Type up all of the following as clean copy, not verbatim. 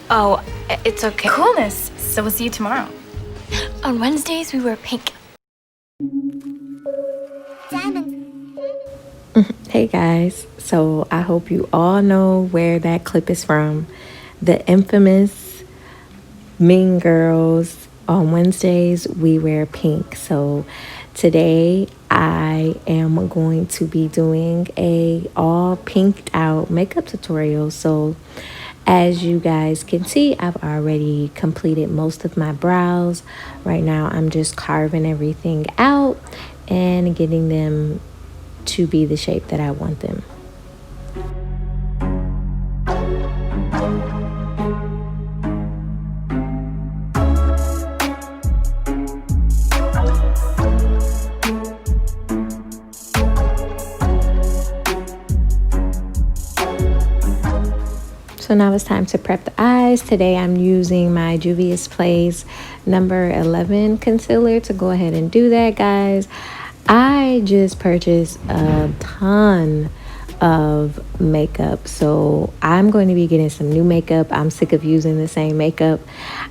Oh, it's okay. Coolness. So we'll see you tomorrow. On Wednesdays, we wear pink. Hey guys, so I hope you all know where that clip is from. The infamous Mean Girls, on Wednesdays we wear pink. So today I am going to be doing a all pinked out makeup tutorial. So as you guys can see, I've already completed most of my brows. Right now I'm just carving everything out and getting them to be the shape that I want them. So now it's time to prep the eyes. Today I'm using my Juvia's Place number 11 concealer to go ahead and do that, guys. I just purchased a ton of makeup, so I'm going to be getting some new makeup. I'm sick of using the same makeup.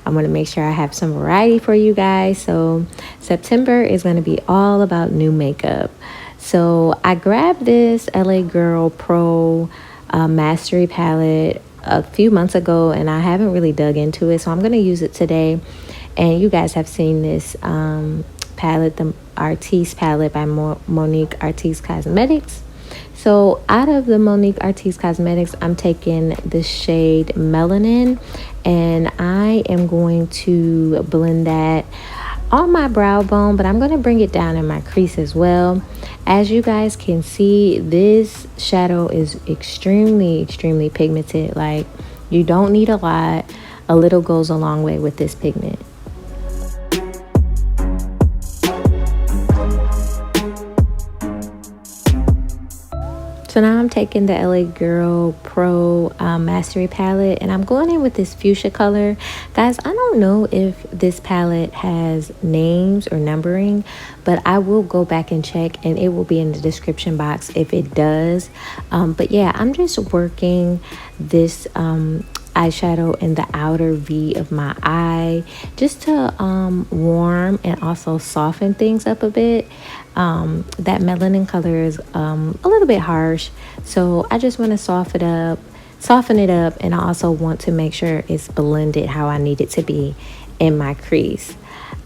I'm going to make sure I have some variety for you guys. So September is going to be all about new makeup. So I grabbed this LA Girl Pro Mastery palette a few months ago, and I haven't really dug into it, so I'm going to use it today. And you guys have seen this palette, the Artiste palette by Monique Artiste Cosmetics. So out of the Monique Artiste Cosmetics, I'm taking the shade Melanin, and I am going to blend that on my brow bone, but I'm going to bring it down in my crease as well. As you guys can see, this shadow is extremely pigmented. Like, you don't need a lot. A little goes a long way with this pigment. So now I'm taking the LA Girl Pro Mastery palette, and I'm going in with this fuchsia color. Guys, I don't know if this palette has names or numbering, but I will go back and check, and it will be in the description box if it does. But yeah, I'm just working this eyeshadow in the outer V of my eye just to warm and also soften things up a bit. That melanin color is a little bit harsh, so I just want to soften it up, and I also want to make sure it's blended how I need it to be in my crease.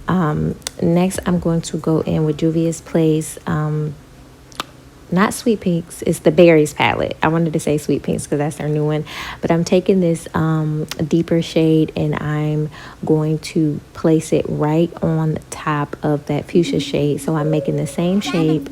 Next I'm going to go in with Juvia's Place, not Sweet Pinks, it's the Berries palette. I wanted to say Sweet Pinks because that's their new one, but I'm taking this deeper shade, and I'm going to place it right on the top of that fuchsia shade. So I'm making the same shape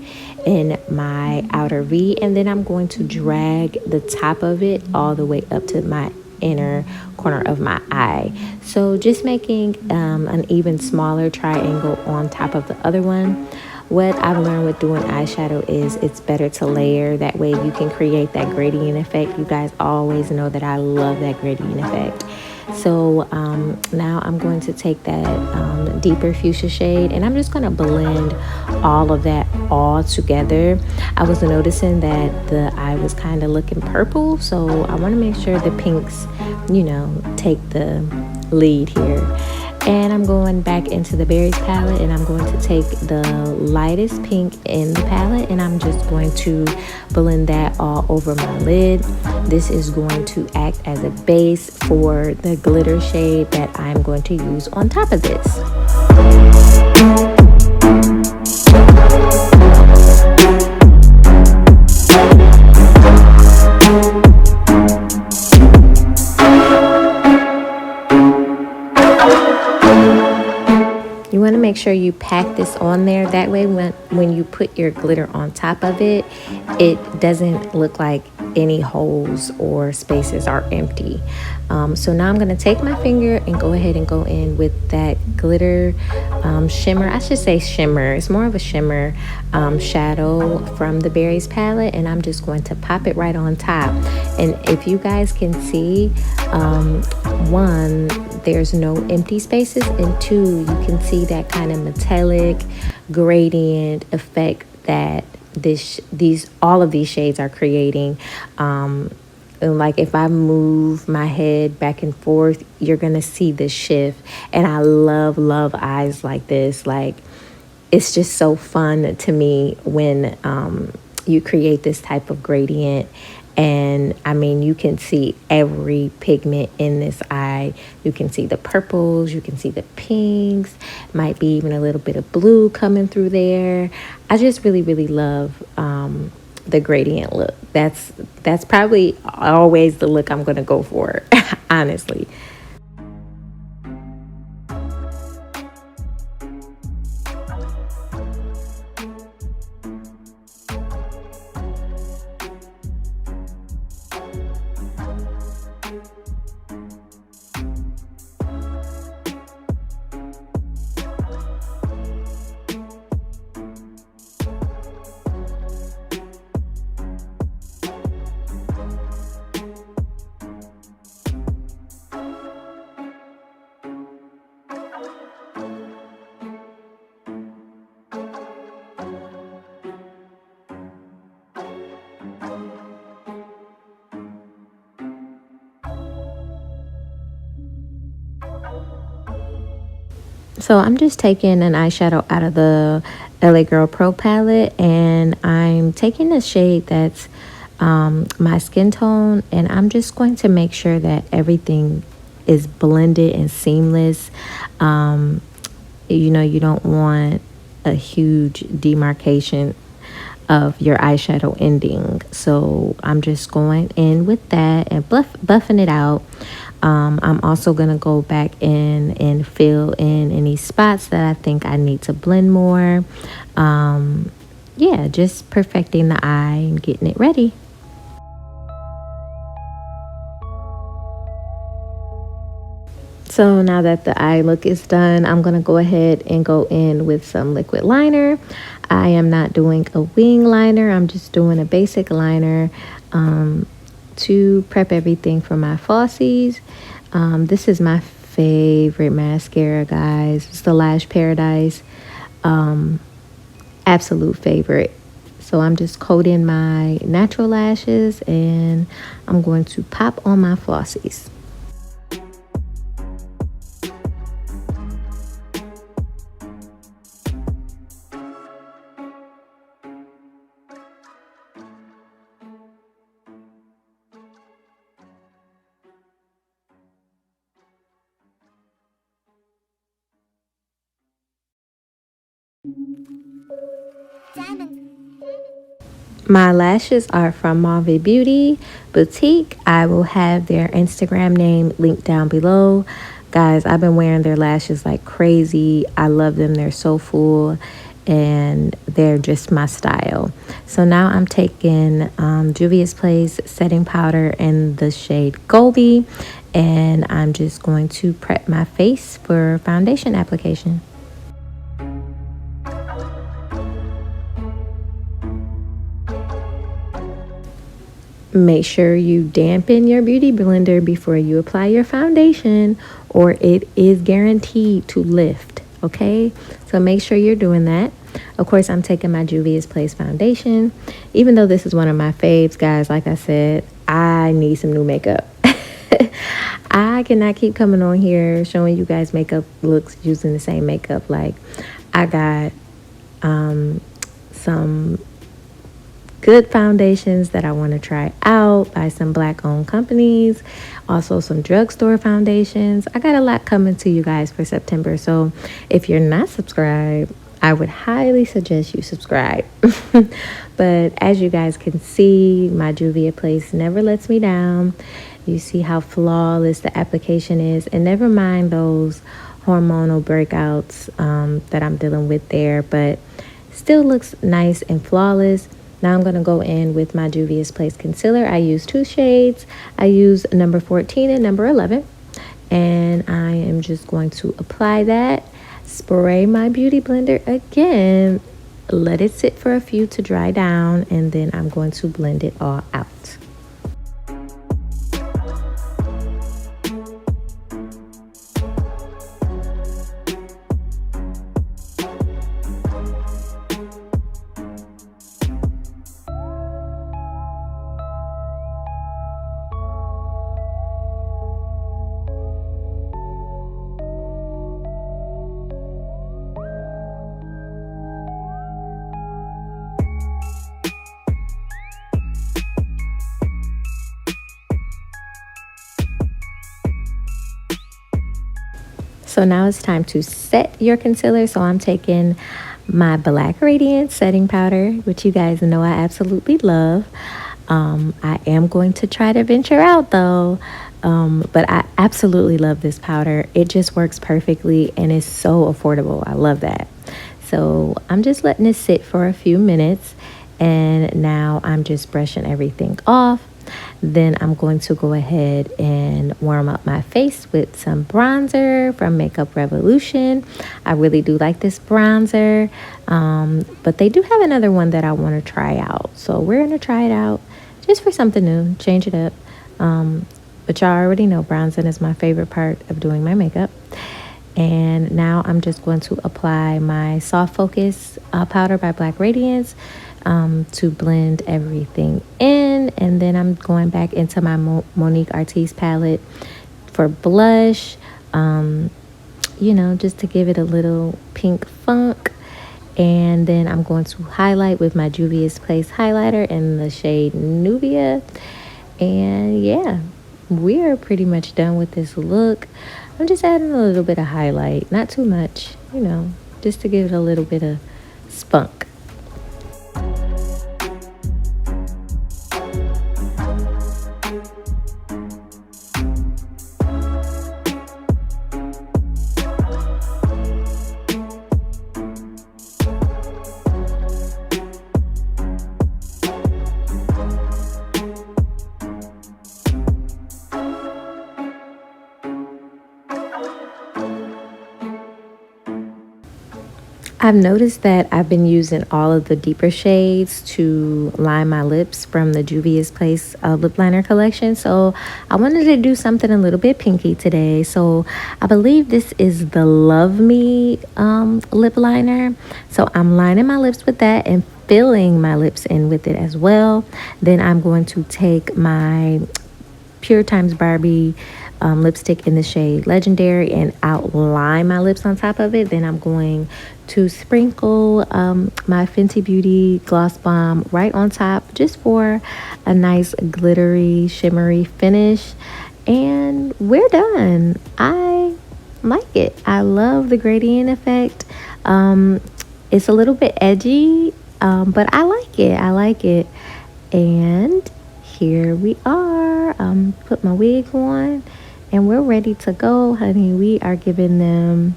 in my outer V, and then I'm going to drag the top of it all the way up to my inner corner of my eye. So just making an even smaller triangle on top of the other one. What I've learned with doing eyeshadow is it's better to layer. That way you can create that gradient effect. You guys always know that I love that gradient effect. So now I'm going to take that deeper fuchsia shade, and I'm just going to blend all of that all together. I was noticing that the eye was kind of looking purple, so I want to make sure the pinks, you know, take the lead here. And I'm going back into the Berries palette, and I'm going to take the lightest pink in the palette, and I'm just going to blend that all over my lid. This is going to act as a base for the glitter shade that I'm going to use on top of this. You want to make sure you pack this on there. That way when you put your glitter on top of it, it doesn't look like any holes or spaces are empty. So now I'm going to take my finger and go ahead and go in with that glitter shimmer. I should say shimmer. It's more of a shimmer shadow from the Berries palette, and I'm just going to pop it right on top. And if you guys can see, one, there's no empty spaces, and two, you can see that kind of metallic gradient effect that all of these shades are creating And like if I move my head back and forth, you're gonna see the shift. And I love eyes like this. Like it's just so fun to me when you create this type of gradient. And I mean, you can see every pigment in this eye. You can see the purples, you can see the pinks, might be even a little bit of blue coming through there. I just really love the gradient look. That's probably always the look I'm gonna go for, honestly. So I'm just taking an eyeshadow out of the LA Girl Pro palette, and I'm taking a shade that's my skin tone, and I'm just going to make sure that everything is blended and seamless. You know, you don't want a huge demarcation of your eyeshadow ending. So I'm just going in with that and buffing it out. I'm also going to go back in and fill in any spots that I think I need to blend more. Yeah, just perfecting the eye and getting it ready. So now that the eye look is done, I'm going to go ahead and go in with some liquid liner. I am not doing a wing liner. I'm just doing a basic liner to prep everything for my falsies. This is my favorite mascara, guys. It's the Lash Paradise. Absolute favorite. So I'm just coating my natural lashes and I'm going to pop on my flossies. My lashes are from Mauvais Beauty Boutique. I will have their Instagram name linked down below. Guys, I've been wearing their lashes like crazy. I love them. They're so full and they're just my style. So now I'm taking Juvia's Place setting powder in the shade Gobi, and I'm just going to prep my face for foundation application. Make sure you dampen your beauty blender before you apply your foundation, or it is guaranteed to lift, okay? So make sure you're doing that. Of course, I'm taking my Juvia's Place foundation. Even though this is one of my faves, guys, like I said, I need some new makeup. I cannot keep coming on here showing you guys makeup looks using the same makeup. Like, I got some good foundations that I want to try out by some black owned companies, also some drugstore foundations. I got a lot coming to you guys for September, so if you're not subscribed, I would highly suggest you subscribe. But as you guys can see, my Juvia Place never lets me down. You see how flawless the application is, and never mind those hormonal breakouts that I'm dealing with there, but still looks nice and flawless. Now I'm going to go in with my Juvia's Place concealer. I use two shades. I use number 14 and number 11. And I am just going to apply that. Spray my beauty blender again. Let it sit for a few to dry down. And then I'm going to blend it all out. So now it's time to set your concealer. So I'm taking my black Radiance setting powder, which you guys know I absolutely love. I am going to try to venture out though, but I absolutely love this powder. It just works perfectly and is so affordable. I love that. So I'm just letting it sit for a few minutes, and now I'm just brushing everything off. Then I'm going to go ahead and warm up my face with some bronzer from Makeup Revolution. I really do like this bronzer, but they do have another one that I want to try out. So we're going to try it out just for something new, change it up. But y'all already know bronzing is my favorite part of doing my makeup. And now I'm just going to apply my Soft Focus powder by Black Radiance to blend everything in. And then I'm going back into my Monique Artiste palette for blush, you know, just to give it a little pink funk. And then I'm going to highlight with my Juvia's Place highlighter in the shade Nubia. And yeah, we are pretty much done with this look. I'm just adding a little bit of highlight, not too much, you know, just to give it a little bit of spunk. I've noticed that I've been using all of the deeper shades to line my lips from the Juvia's Place lip liner collection. So I wanted to do something a little bit pinky today. So I believe this is the Love Me lip liner. So I'm lining my lips with that and filling my lips in with it as well. Then I'm going to take my PurxBarbie lipstick in the shade Legendary and outline my lips on top of it. Then I'm going to sprinkle my Fenty Beauty Gloss Bomb right on top, just for a nice glittery, shimmery finish. And we're done. I like it. I love the gradient effect. It's a little bit edgy, but I like it. I like it. And here we are. Put my wig on and we're ready to go, honey. We are giving them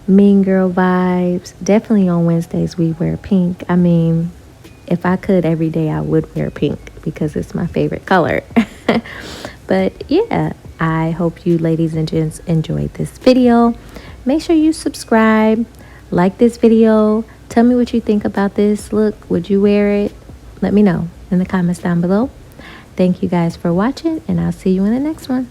mean girl vibes. Definitely on Wednesdays we wear pink. I mean, if I could every day I would wear pink because it's my favorite color. But yeah, I hope you ladies and gents enjoyed this video. Make sure you subscribe, like this video, tell me what you think about this look. Would you wear it? Let me know in the comments down below. Thank you guys for watching, and I'll see you in the next one.